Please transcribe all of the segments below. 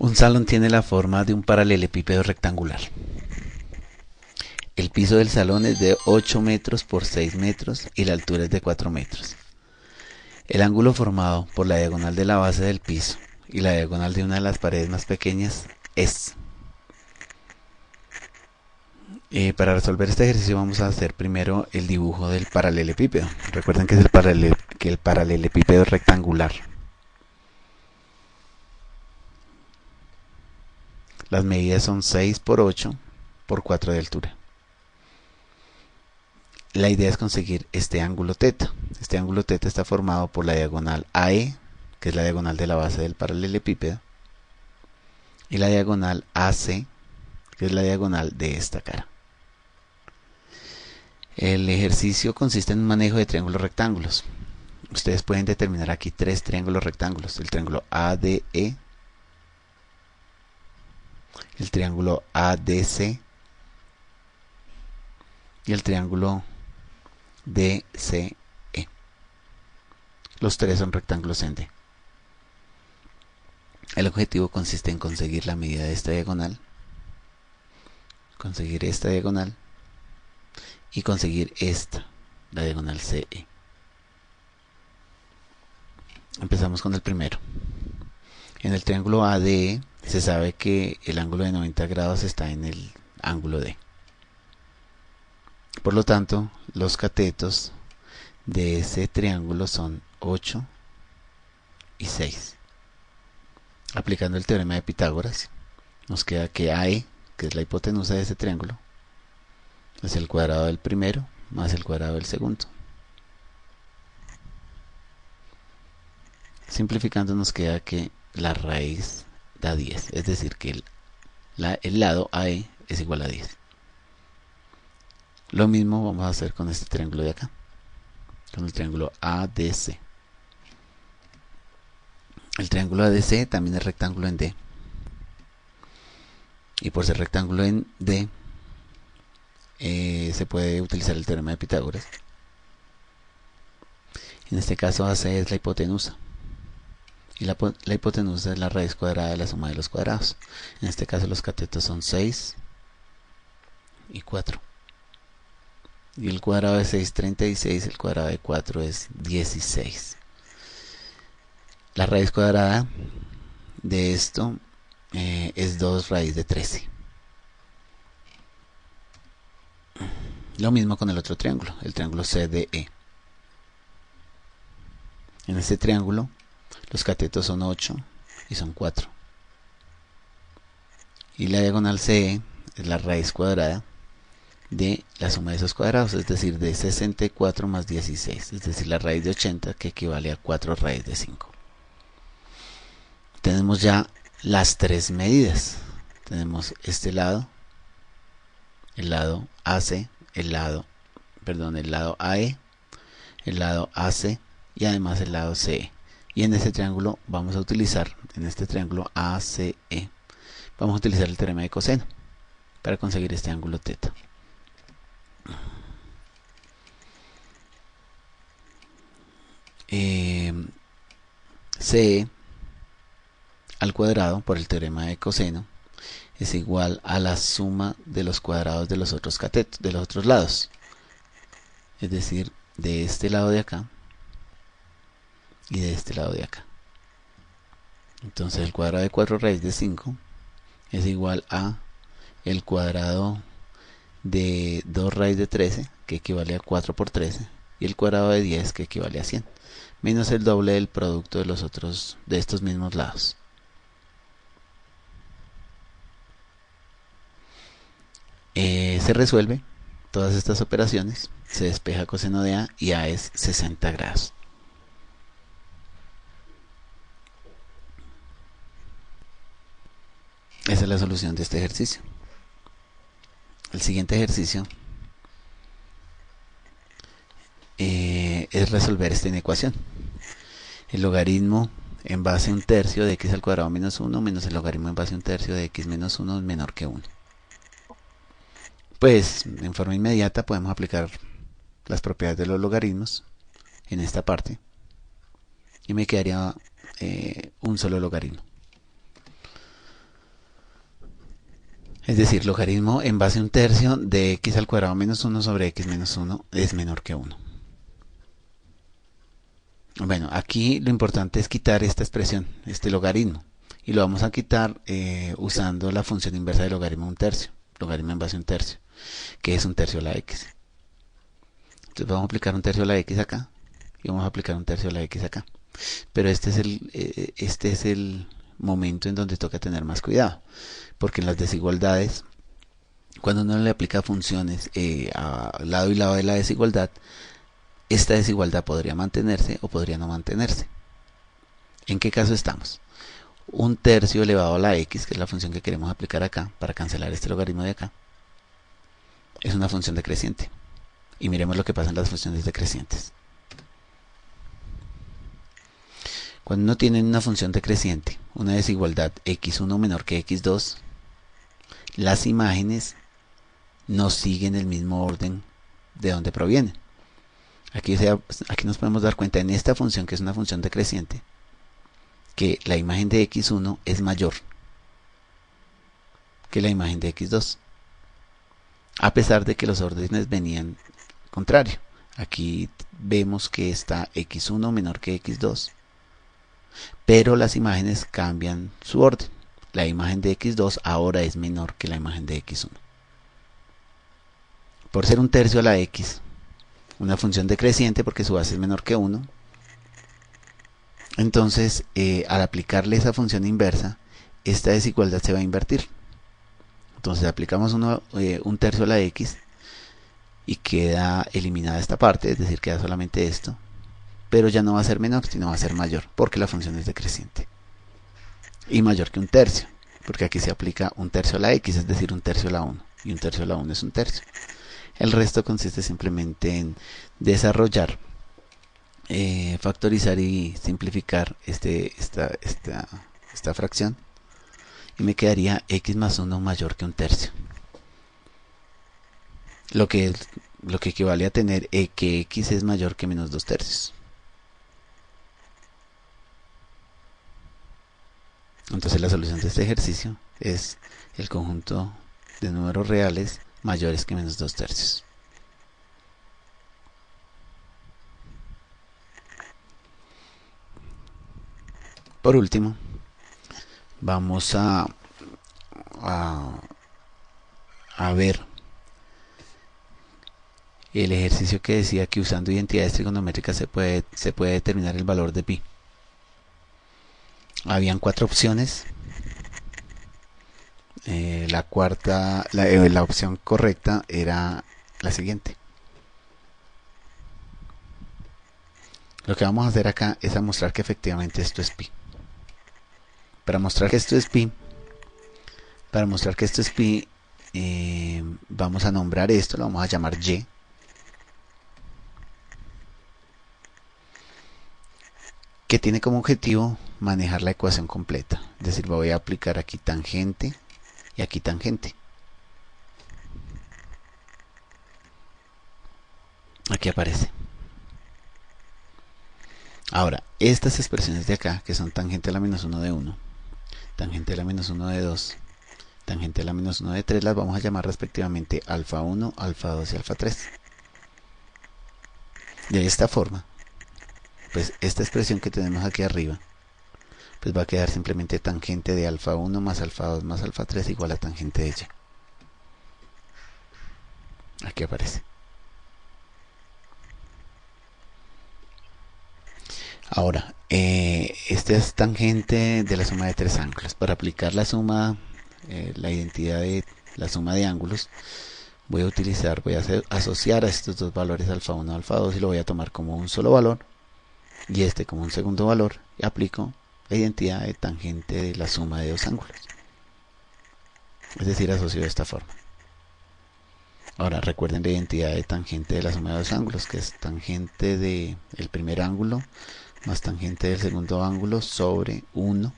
Un salón tiene la forma de un paralelepípedo rectangular. El piso del salón es de 8 metros por 6 metros y la altura es de 4 metros. El ángulo formado por la diagonal de la base del piso y la diagonal de una de las paredes más pequeñas es... Para resolver este ejercicio vamos a hacer primero el dibujo del paralelepípedo. Recuerden que el paralelepípedo es rectangular. Las medidas son 6 por 8 por 4 de altura. La idea es conseguir este ángulo teta. Este ángulo teta está formado por la diagonal AE, que es la diagonal de la base del paralelepípedo, y la diagonal AC, que es la diagonal de esta cara. El ejercicio consiste en un manejo de triángulos rectángulos. Ustedes pueden determinar aquí tres triángulos rectángulos: el triángulo ADE, el triángulo ADC y el triángulo DCE. Los tres son rectángulos en D. El objetivo consiste en conseguir la medida de esta diagonal, conseguir esta diagonal y conseguir esta, la diagonal CE. Empezamos con el primero. En el triángulo ADE se sabe que el ángulo de 90 grados está en el ángulo D. Por lo tanto, los catetos de ese triángulo son 8 y 6. Aplicando el teorema de Pitágoras, nos queda que AE, que es la hipotenusa de ese triángulo, es el cuadrado del primero más el cuadrado del segundo. Simplificando nos queda que la raíz da 10, es decir que el lado AE es igual a 10. Lo mismo vamos a hacer con este triángulo de acá, con el triángulo ADC. El triángulo ADC también es rectángulo en D. Y por ser rectángulo en D, se puede utilizar el teorema de Pitágoras. En este caso AC es la hipotenusa. Y la hipotenusa es la raíz cuadrada de la suma de los cuadrados. En este caso los catetos son 6 y 4. Y el cuadrado de 6 es 36, el cuadrado de 4 es 16. La raíz cuadrada de esto es 2 raíz de 13. Lo mismo con el otro triángulo, el triángulo CDE. En este triángulo los catetos son 8 y son 4. Y la diagonal CE es la raíz cuadrada de la suma de esos cuadrados, es decir, de 64 más 16, es decir, la raíz de 80, que equivale a 4 raíz de 5. Tenemos ya las tres medidas. Tenemos este lado, el lado AC, el lado AE, el lado AC y además el lado CE. Y en este triángulo vamos a utilizar, en este triángulo ACE, vamos a utilizar el teorema de coseno para conseguir este ángulo teta. CE al cuadrado por el teorema de coseno es igual a la suma de los cuadrados de los otros catetos, de los otros lados. Es decir, de este lado de acá y de este lado de acá. Entonces el cuadrado de 4 raíz de 5 es igual a el cuadrado de 2 raíz de 13, que equivale a 4 por 13, y el cuadrado de 10, que equivale a 100, menos el doble del producto de los otros, de estos mismos lados. Se resuelve todas estas operaciones, se despeja coseno de A y A es 60 grados. Esa es la solución de este ejercicio. El siguiente ejercicio es resolver esta inecuación. El logaritmo en base a un tercio de x al cuadrado menos 1 menos el logaritmo en base a un tercio de x menos 1 es menor que 1. Pues en forma inmediata podemos aplicar las propiedades de los logaritmos en esta parte y me quedaría un solo logaritmo. Es decir, logaritmo en base a un tercio de x al cuadrado menos 1 sobre x menos 1 es menor que 1. Bueno, aquí lo importante es quitar esta expresión, este logaritmo. Y lo vamos a quitar usando la función inversa de logaritmo a un tercio. Logaritmo en base a un tercio, que es un tercio a la x. Entonces vamos a aplicar un tercio a la x acá. Y vamos a aplicar un tercio a la x acá. Pero este es el momento en donde toca tener más cuidado. Porque en las desigualdades, cuando uno le aplica funciones a lado y lado de la desigualdad, esta desigualdad podría mantenerse o podría no mantenerse. ¿En qué caso estamos? Un tercio elevado a la x, que es la función que queremos aplicar acá, para cancelar este logaritmo de acá, es una función decreciente. Y miremos lo que pasa en las funciones decrecientes. Cuando uno tiene una función decreciente, una desigualdad x1 menor que x2, las imágenes no siguen el mismo orden de donde provienen. Aquí nos podemos dar cuenta en esta función, que es una función decreciente, que la imagen de x1 es mayor que la imagen de x2, a pesar de que los órdenes venían contrario. Aquí vemos que está x1 menor que x2, pero las imágenes cambian su orden. La imagen de x2 ahora es menor que la imagen de x1. Por ser un tercio a la x, una función decreciente porque su base es menor que 1, entonces al aplicarle esa función inversa, esta desigualdad se va a invertir. Entonces aplicamos un tercio a la x y queda eliminada esta parte, es decir, queda solamente esto, pero ya no va a ser menor, sino va a ser mayor, porque la función es decreciente. Y mayor que un tercio, porque aquí se aplica un tercio a la x, es decir, un tercio a la 1, y un tercio a la 1 es un tercio. El resto consiste simplemente en desarrollar, factorizar y simplificar esta fracción, y me quedaría x más 1 mayor que un tercio, lo que equivale a tener que x es mayor que menos 2 tercios. Entonces la solución de este ejercicio es el conjunto de números reales mayores que menos 2 tercios. Por último, vamos a ver el ejercicio que decía que usando identidades trigonométricas se puede determinar el valor de pi. Habían 4 opciones. La opción correcta era la siguiente. Lo que vamos a hacer acá es mostrar que efectivamente esto es pi. Para mostrar que esto es pi, vamos a nombrar esto, lo vamos a llamar y, que tiene como objetivo manejar la ecuación completa. Es decir, voy a aplicar aquí tangente y aquí tangente. Aquí aparece. Ahora, estas expresiones de acá, que son tangente a la menos 1 de 1, tangente a la menos 1 de 2, tangente a la menos 1 de 3, las vamos a llamar respectivamente alfa 1, alfa 2 y alfa 3. De esta forma, pues esta expresión que tenemos aquí arriba, pues va a quedar simplemente tangente de alfa 1 más alfa 2 más alfa 3 igual a tangente de y. Aquí aparece. Ahora, este es tangente de la suma de 3 ángulos. Para aplicar la suma, la identidad de la suma de ángulos, voy a asociar a estos dos valores alfa 1 alfa 2 y lo voy a tomar como un solo valor y este como un segundo valor, y aplico la identidad de tangente de la suma de dos ángulos, es decir, asocio de esta forma. Ahora recuerden la identidad de tangente de la suma de dos ángulos, que es tangente del primer ángulo más tangente del segundo ángulo sobre 1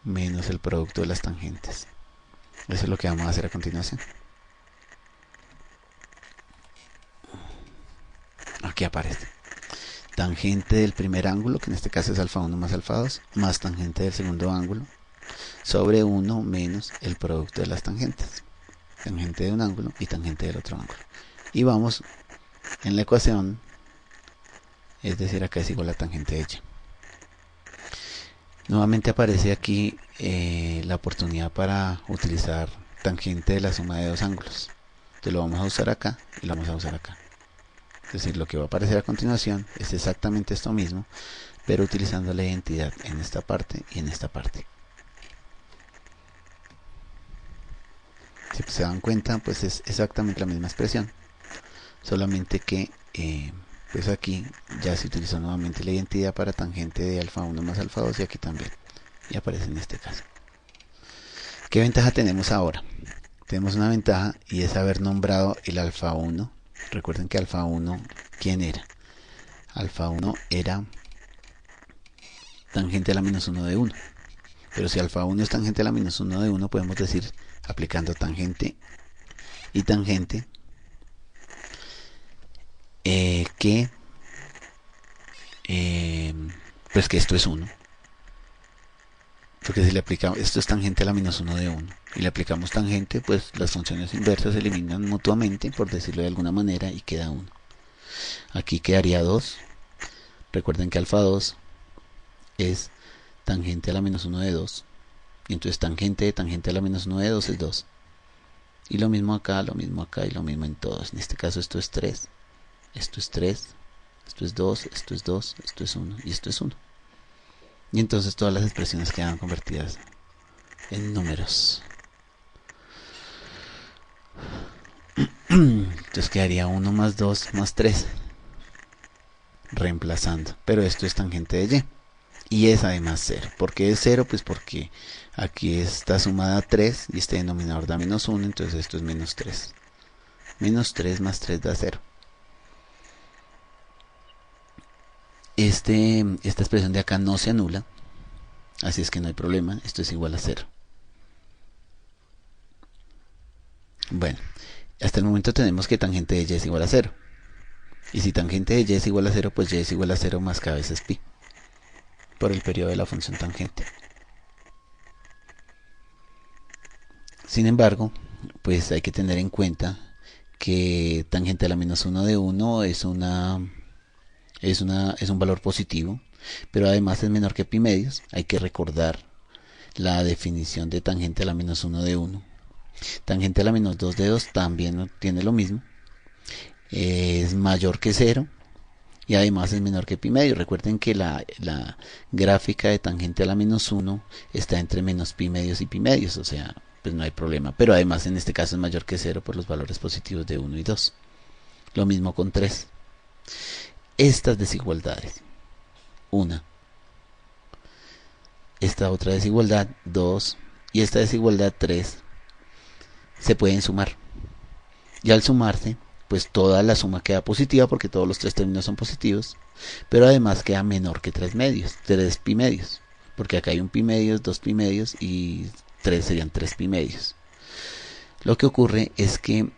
menos el producto de las tangentes. Eso es lo que vamos a hacer a continuación. Aquí aparece tangente del primer ángulo, que en este caso es alfa 1 más alfa 2, más tangente del segundo ángulo sobre 1 menos el producto de las tangentes, tangente de un ángulo y tangente del otro ángulo. Y vamos en la ecuación, es decir, acá es igual a tangente de y. Nuevamente aparece aquí la oportunidad para utilizar tangente de la suma de dos ángulos. Entonces lo vamos a usar acá y lo vamos a usar acá. Es decir, lo que va a aparecer a continuación es exactamente esto mismo, pero utilizando la identidad en esta parte y en esta parte. Si se dan cuenta, pues es exactamente la misma expresión, solamente que pues aquí ya se utilizó nuevamente la identidad para tangente de alfa 1 más alfa 2 y aquí también, y aparece en este caso. ¿Qué ventaja tenemos ahora? Tenemos una ventaja y es haber nombrado el alfa 1. Recuerden que alfa 1, ¿quién era? Alfa 1 era tangente a la menos 1 de 1. Pero si alfa 1 es tangente a la menos 1 de 1, podemos decir, aplicando tangente y tangente, pues que esto es 1. Porque si le aplicamos, esto es tangente a la menos 1 de 1. Y le aplicamos tangente, pues las funciones inversas se eliminan mutuamente, por decirlo de alguna manera, y queda 1. Aquí quedaría 2. Recuerden que alfa 2 es tangente a la menos 1 de 2. Y entonces tangente a la menos 1 de 2 es 2. Y lo mismo acá y lo mismo en todos. En este caso esto es 3. Esto es 3. Esto es 2. Esto es 2. Esto es 1. Y esto es 1. Y entonces todas las expresiones quedan convertidas en números. Entonces quedaría 1 más 2 más 3. Reemplazando. Pero esto es tangente de y. Y es además 0. ¿Por qué es 0? Pues porque aquí está sumada 3 y este denominador da menos 1, entonces esto es menos 3. Menos 3 más 3 da 0. Esta expresión de acá no se anula, así es que no hay problema, esto es igual a 0. Bueno, hasta el momento tenemos que tangente de y es igual a 0. Y si tangente de y es igual a 0, pues y es igual a 0 más k veces pi, por el periodo de la función tangente. Sin embargo, pues hay que tener en cuenta que tangente a la menos 1 de 1 es un valor positivo, pero además es menor que pi medios. Hay que recordar la definición de tangente a la menos 1 de 1. Tangente a la menos 2 de 2 también tiene lo mismo. Es mayor que 0 y además es menor que pi medio. Recuerden que la gráfica de tangente a la menos 1 está entre menos pi medios y pi medios, o sea, pues no hay problema. Pero además en este caso es mayor que 0 por los valores positivos de 1 y 2. Lo mismo con 3. Estas desigualdades, una, esta otra desigualdad, 2, y esta desigualdad, 3, se pueden sumar. Y al sumarse, pues toda la suma queda positiva porque todos los tres términos son positivos, pero además queda menor que 3 medios, 3 pi medios, porque acá hay un pi medios, 2 pi medios y 3 serían 3 pi medios. Lo que ocurre es que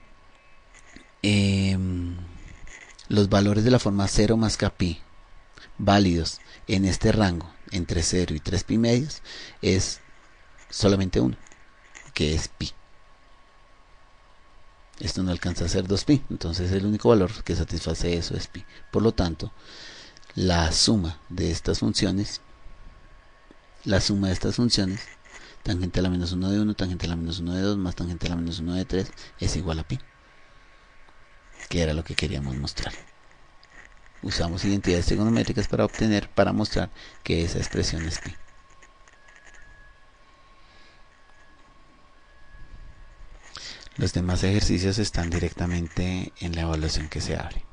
los valores de la forma 0 más kpi válidos en este rango entre 0 y 3 pi medios es solamente uno, que es pi. Esto no alcanza a ser 2pi, entonces el único valor que satisface eso es pi. Por lo tanto, la suma de estas funciones, tangente a la menos 1 de 1, tangente a la menos 1 de 2, más tangente a la menos 1 de 3, es igual a pi, que era lo que queríamos mostrar. Usamos identidades trigonométricas para mostrar que esa expresión es pi. Los demás ejercicios están directamente en la evaluación que se abre.